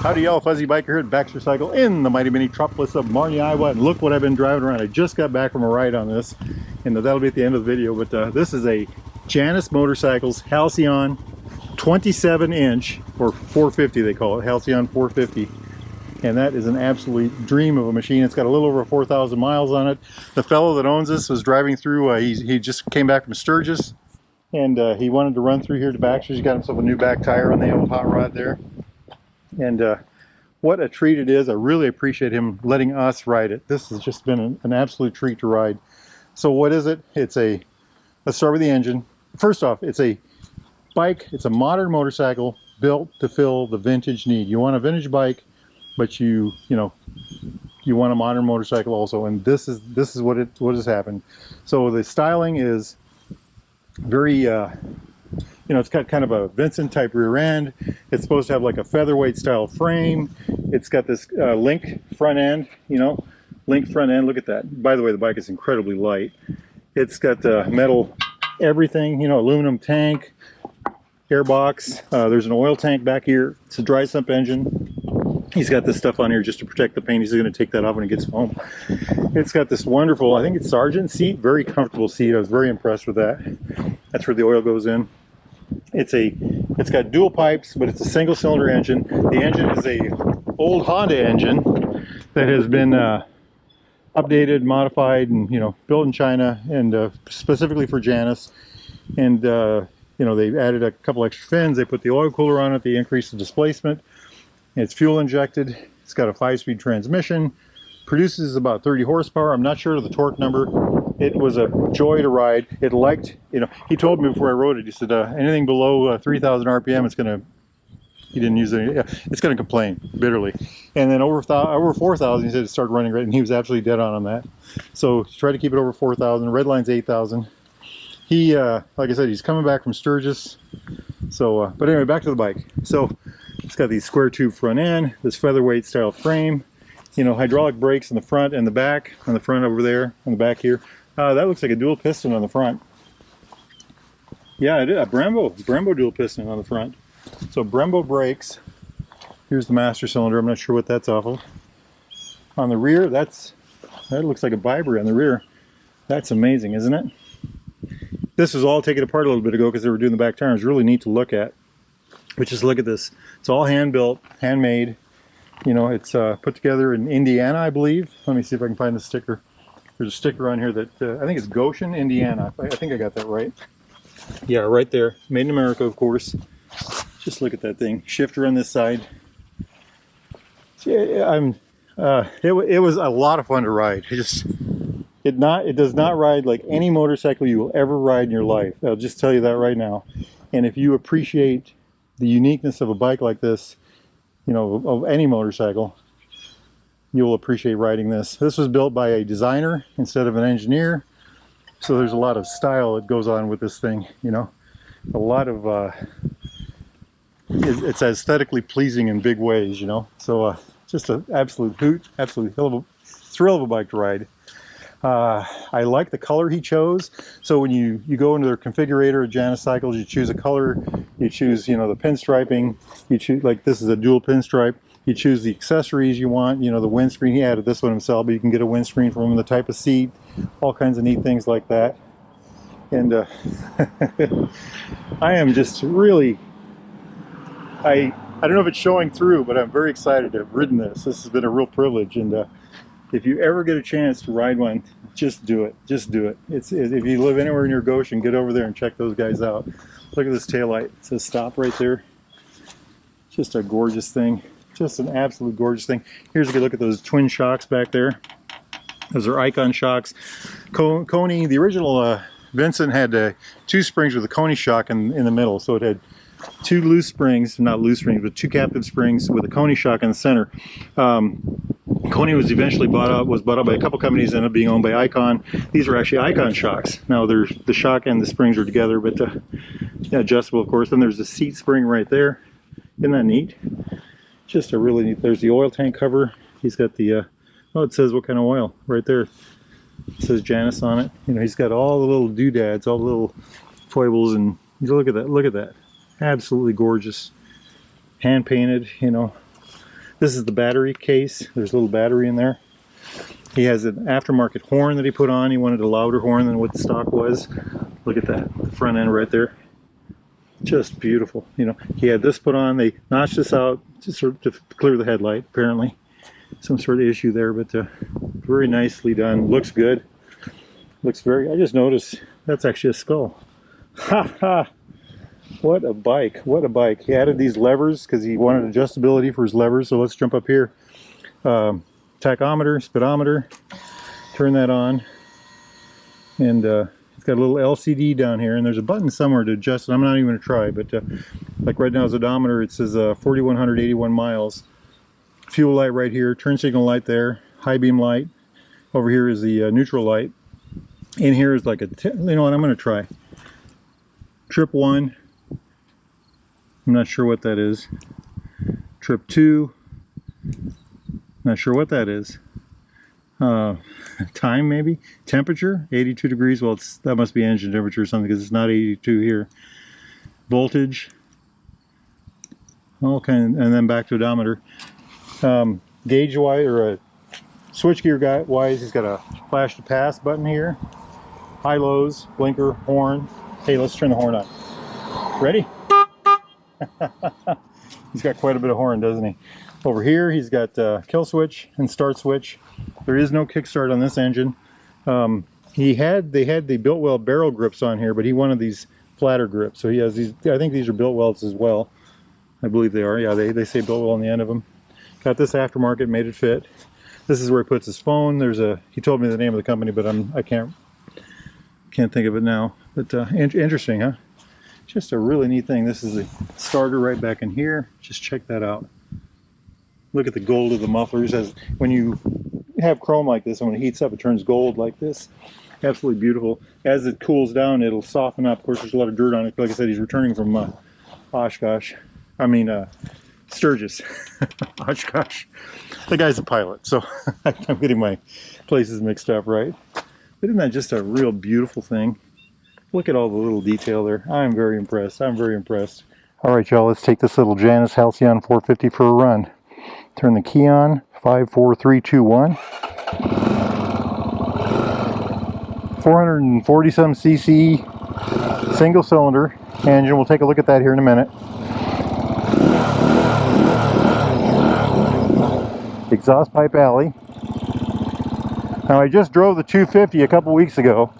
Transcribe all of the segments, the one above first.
Howdy y'all, Fuzzy Biker here at Baxter Cycle in the mighty metropolis of Marnie, Iowa, and look what I've been driving around. I just got back from a ride on this, and that'll be at the end of the video, but this is a Janus Motorcycles Halcyon 27-inch, or 450 they call it, Halcyon 450, and that is an absolute dream of a machine. It's got a little over 4,000 miles on it. The fellow that owns this was driving through, he just came back from Sturgis, and he wanted to run through here to Baxter's. He got himself a new back tire on the old hot rod there. And what a treat it is. I really appreciate him letting us ride it. This has just been an absolute treat to ride. So what is it? Let's start with the engine. First off, it's a bike. It's a modern motorcycle built to fill the vintage need. You want a vintage bike, but you want a modern motorcycle also. And this is what has happened. So the styling is very it's got kind of a Vincent type rear end. It's supposed to have like a featherweight style frame. It's got this link front end, link front end. Look at that. By the way, the bike is incredibly light. It's got metal everything, aluminum tank, airbox. There's an oil tank back here. It's a dry sump engine. He's got this stuff on here just to protect the paint. He's going to take that off when he gets home. It's got this wonderful, I think it's Sergeant seat, very comfortable seat. I was very impressed with that. That's where the oil goes in. It's got dual pipes, but it's a single cylinder engine. The engine is a old Honda engine that has been updated, modified, and built in China, and specifically for Janus. And they've added a couple extra fins. They put the oil cooler on it. They increased the displacement. It's fuel injected. It's got a 5-speed transmission. Produces about 30 horsepower. I'm not sure of the torque number. It was a joy to ride. It liked, he told me before I rode it, he said anything below 3,000 RPM, he didn't use any, it's going to complain bitterly. And then over 4,000, he said it started running great, and he was absolutely dead on that. So try to keep it over 4,000. Red line's 8,000. He, like I said, he's coming back from Sturgis. So, but anyway, back to the bike. So it's got these square tube front end, this featherweight style frame, hydraulic brakes in the front and the back. On the front over there, on the back here. That looks like a dual piston on the front. Yeah, it is a Brembo dual piston on the front. So Brembo brakes. Here's the master cylinder. I'm not sure what that's off of. On the rear, that looks like a Viber on the rear. That's amazing, isn't it? This was all taken apart a little bit ago because they were doing the back tire. It's really neat to look at. But just look at this. It's all hand built, handmade. It's put together in Indiana, I believe. Let me see if I can find the sticker. There's a sticker on here that I think it's Goshen, Indiana. I think I got that right. Yeah, right there. Made in America, of course. Just look at that thing. Shifter on this side. It was a lot of fun to ride. It does not ride like any motorcycle you will ever ride in your life. I'll just tell you that right now. And if you appreciate the uniqueness of a bike like this, of any motorcycle, you will appreciate riding this. This was built by a designer instead of an engineer, so there's a lot of style that goes on with this thing. A lot of it's aesthetically pleasing in big ways. So just an absolute hoot, absolute thrill of a bike to ride. I like the color he chose. So when you go into their configurator at Janus Cycles, you choose a color, you choose the pinstriping, you choose, like this is a dual pinstripe, you choose the accessories you want, the windscreen. He added this one himself, but you can get a windscreen from him, the type of seat, all kinds of neat things like that. And I am just really, I don't know if it's showing through, but I'm very excited to have ridden this. This has been a real privilege, and if you ever get a chance to ride one, just do it. Just do it. If you live anywhere near Goshen, get over there and check those guys out. Look at this taillight. It says stop right there. Just a gorgeous thing. Just an absolute gorgeous thing. Here's a good look at those twin shocks back there. Those are Icon shocks. Coney, the original Vincent had 2 springs with a Coney shock in the middle. So it had 2 loose springs, not loose springs, but 2 captive springs with a Coney shock in the center. Coney was eventually bought out by a couple companies, ended up being owned by Icon. These are actually Icon shocks. Now the shock and the springs are together, but adjustable, of course. Then there's the seat spring right there. Isn't that neat? Just a really neat. There's the oil tank cover. He's got the it says what kind of oil right there. It says Janice on it. He's got all the little doodads, all the little foibles, and look at that. Look at that. Absolutely gorgeous. Hand painted, This is the battery case. There's a little battery in there. He has an aftermarket horn that he put on. He wanted a louder horn than what the stock was. Look at that, the front end right there. Just beautiful. You know, he had this put on. They notched this out just sort of to clear the headlight, apparently. Some sort of issue there, but very nicely done. Looks good. Looks very, I just noticed that's actually a skull. Ha ha! What a bike, what a bike. He added these levers because he wanted adjustability for his levers, so let's jump up here. Tachometer, speedometer, turn that on, and it's got a little LCD down here, and there's a button somewhere to adjust it. I'm not even going to try, but like right now his odometer, it says 4,181 miles. Fuel light right here, turn signal light there, high beam light. Over here is the neutral light. In here is like a, you know what, I'm going to try. Trip 1, I'm not sure what that is. Trip 2, not sure what that is. Time maybe? Temperature, 82 degrees. Well, that must be engine temperature or something because it's not 82 here. Voltage, okay, and then back to odometer. Gauge wise, or switch gear wise, he's got a flash to pass button here. High lows, blinker, horn. Hey, let's turn the horn on. Ready? He's got quite a bit of horn, doesn't he? Over here, he's got kill switch and start switch. There is no kickstart on this engine. They had the built weld barrel grips on here, but he wanted these flatter grips. So he has these. I think these are built welds as well. I believe they are. Yeah, they say built weld on the end of them. Got this aftermarket, made it fit. This is where he puts his phone. There's a. He told me the name of the company, but I can't think of it now. But interesting, huh? Just a really neat thing. This is the starter right back in here. Just check that out. Look at the gold of the mufflers. As when you have chrome like this, and when it heats up, it turns gold like this. Absolutely beautiful. As it cools down, it'll soften up. Of course, there's a lot of dirt on it. Like I said, he's returning from Oshkosh. I mean, Sturgis. Oshkosh. The guy's a pilot, so I'm getting my places mixed up, right? But isn't that just a real beautiful thing? Look at all the little detail there. I'm very impressed. I'm very impressed. All right, y'all, let's take this little Janus Halcyon 450 for a run. Turn the key on. 5, 4, 3, 2, 1. 440 some cc single cylinder engine. We'll take a look at that here in a minute. Exhaust pipe alley. Now I just drove the 250 a couple weeks ago.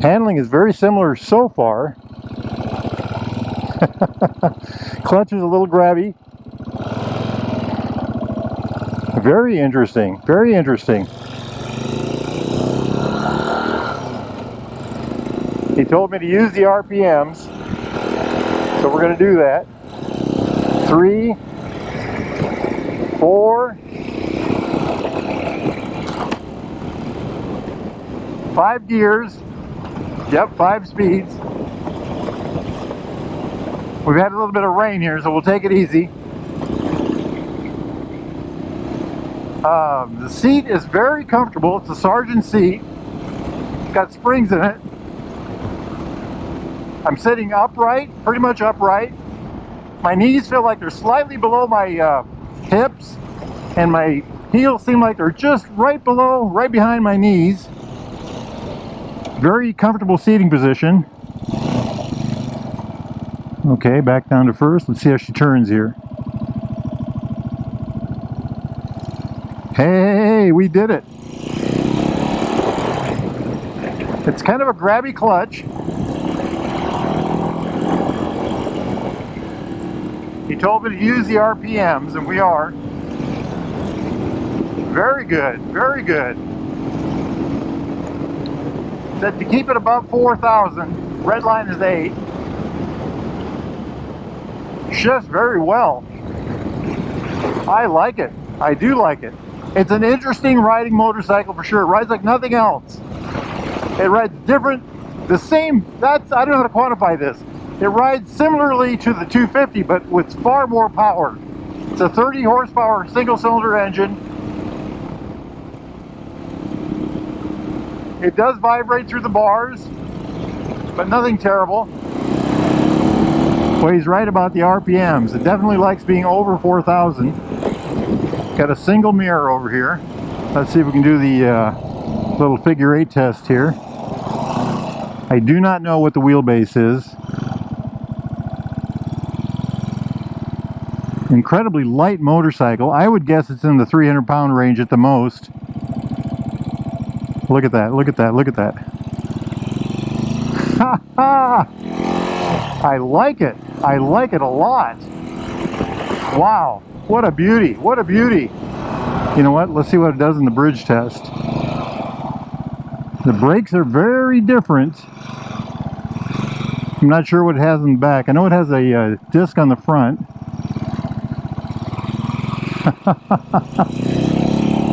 Handling is very similar so far. Clutch is a little grabby. Very interesting, very interesting. He told me to use the RPMs, so we're going to do that. 3, 4, 5 gears. Yep, 5 speeds. We've had a little bit of rain here, so we'll take it easy. The seat is very comfortable. It's a Sargent seat. It's got springs in it. I'm sitting upright, pretty much upright. My knees feel like they're slightly below my hips, and my heels seem like they're just right below, right behind my knees. Very comfortable seating position. Okay, back down to first. Let's see how she turns here. Hey, we did it. It's kind of a grabby clutch. He told me to use the RPMs, and we are. Very good, very good. Said to keep it above 4,000. Red line is 8. Just very well. I like it. I do like it. It's an interesting riding motorcycle for sure. It rides like nothing else. It rides different, the same, I don't know how to quantify this. It rides similarly to the 250, but with far more power. It's a 30 horsepower single cylinder engine. It does vibrate through the bars, but nothing terrible. Weighs right about the RPMs. It definitely likes being over 4,000. Got a single mirror over here. Let's see if we can do the little figure 8 test here. I do not know what the wheelbase is. Incredibly light motorcycle. I would guess it's in the 300-pound range at the most. Look at that, look at that, look at that. Ha ha! I like it. I like it a lot. Wow, what a beauty, what a beauty. You know what, let's see what it does in the bridge test. The brakes are very different. I'm not sure what it has in the back. I know it has a disc on the front.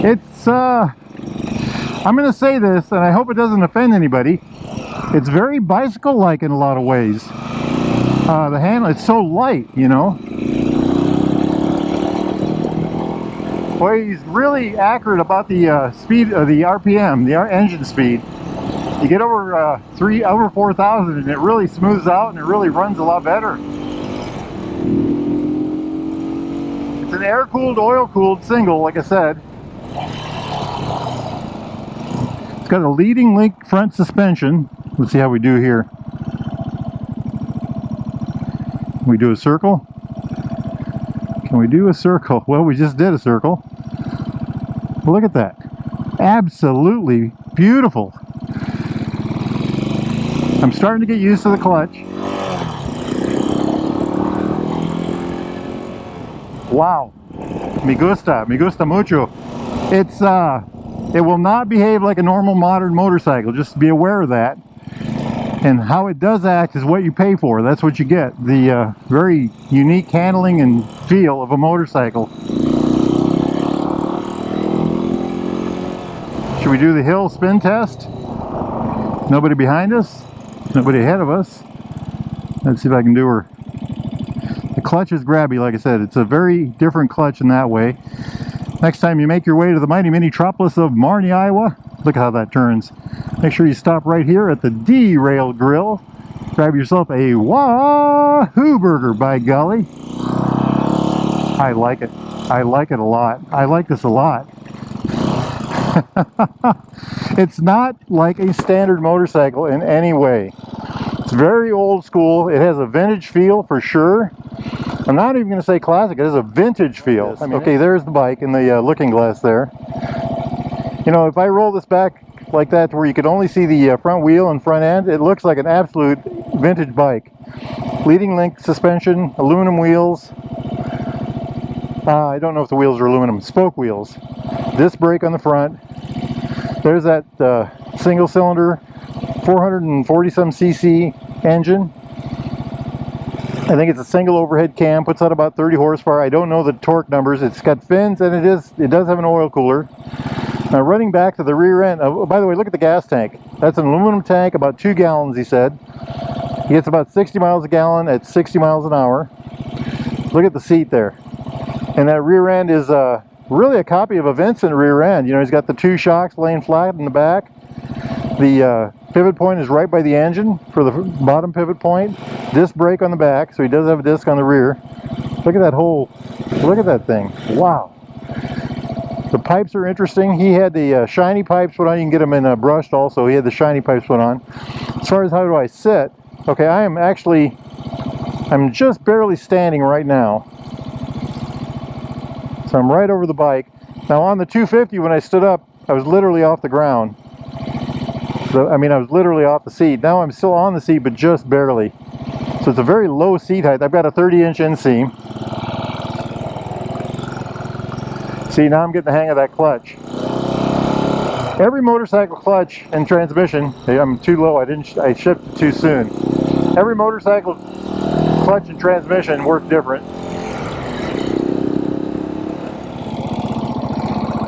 It's, I'm going to say this, and I hope it doesn't offend anybody. It's very bicycle-like in a lot of ways. The handle, it's so light, you know. Well, he's really accurate about the speed of the RPM, the engine speed. You get over over 4,000 and it really smooths out and it really runs a lot better. It's an air-cooled, oil-cooled single, like I said. It's got a leading link front suspension. Let's see how we do here. We do a circle. Can we do a circle? Well, we just did a circle. Look at that. Absolutely beautiful. I'm starting to get used to the clutch. Wow. Me gusta mucho. It's it will not behave like a normal modern motorcycle. Just be aware of that. And how it does act is what you pay for. That's what you get. The very unique handling and feel of a motorcycle. Should we do the hill spin test? Nobody behind us? Nobody ahead of us? Let's see if I can do her. The clutch is grabby, like I said. It's a very different clutch in that way. Next time you make your way to the mighty metropolis of Marne, Iowa, look how that turns. Make sure you stop right here at the D-Rail Grill. Grab yourself a Wahoo burger, by golly. I like it. I like it a lot. I like this a lot. It's not like a standard motorcycle in any way. It's very old school. It has a vintage feel for sure. I'm not even going to say classic. It has a vintage feel. Okay, there's the bike in the looking glass there. You know, if I roll this back like that to where you could only see the front wheel and front end, it looks like an absolute vintage bike. Leading link suspension, aluminum wheels. I don't know if the wheels are aluminum. Spoke wheels. Disc brake on the front. There's that single cylinder 440 some cc engine. I think it's a single overhead cam, puts out about 30 horsepower. I don't know the torque numbers. It's got fins and it does have an oil cooler. Now running back to the rear end, oh, by the way, look at the gas tank. That's an aluminum tank, about 2 gallons, he said. He gets about 60 miles a gallon at 60 miles an hour. Look at the seat there. And that rear end is really a copy of a Vincent rear end. You know, he's got the 2 shocks laying flat in the back. The pivot point is right by the engine for the bottom pivot point. Disc brake on the back, so he does have a disc on the rear. Look at that look at that thing. Wow. The pipes are interesting. He had the shiny pipes put on. You can get them in brushed also. He had the shiny pipes put on. As far as how do I sit, okay, I'm just barely standing right now. So I'm right over the bike. Now on the 250, when I stood up, I was literally off the ground. So, I mean, I was literally off the seat. Now I'm still on the seat, but just barely. So it's a very low seat height. I've got a 30-inch inseam. See, now I'm getting the hang of that clutch. Every motorcycle clutch and transmission, I'm too low, I shifted too soon. Every motorcycle clutch and transmission work different.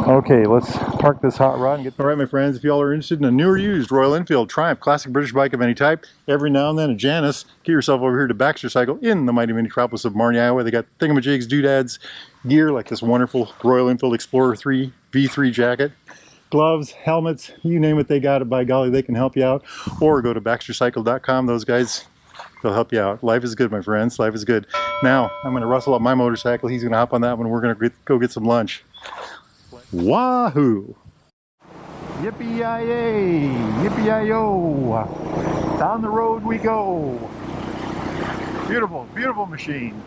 Okay, let's park this hot rod and get... All right, my friends, if y'all are interested in a new or used Royal Enfield Triumph classic British bike of any type, every now and then a Janus, get yourself over here to Baxter Cycle in the mighty metropolis of Marne, Iowa. They got thingamajigs, doodads, gear like this wonderful Royal Enfield Explorer 3 V3 jacket, gloves, helmets, you name it, they got it. By golly, they can help you out. Or go to baxtercycle.com. Those guys They'll help you out. Life is good, my friends. Life is good. Now, I'm going to rustle up my motorcycle. He's going to hop on that one. We're going to go get some lunch. Wahoo! Yippee-yi-yay! Yippee-yi-yo! Down the road we go. Beautiful, beautiful machine.